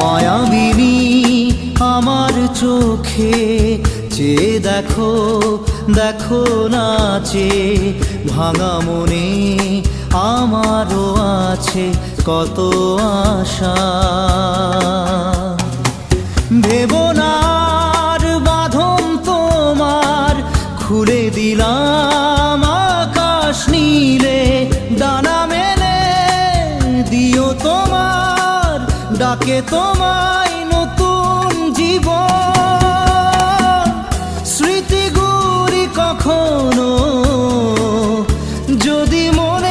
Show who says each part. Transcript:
Speaker 1: মায়াবিনী আমার চোখে চেয়ে দেখো, দেখো নাচে ভাঙা মনে আমারও আছে কত আশা। ভেবো না আর বাঁধন তোমার, খুলে দিলাম আকাশ নীলে, ডানা মেলে দিও তোমার ডাকে তোমায় নতুন জীবন। স্মৃতিগুলি কখনো যদি মনে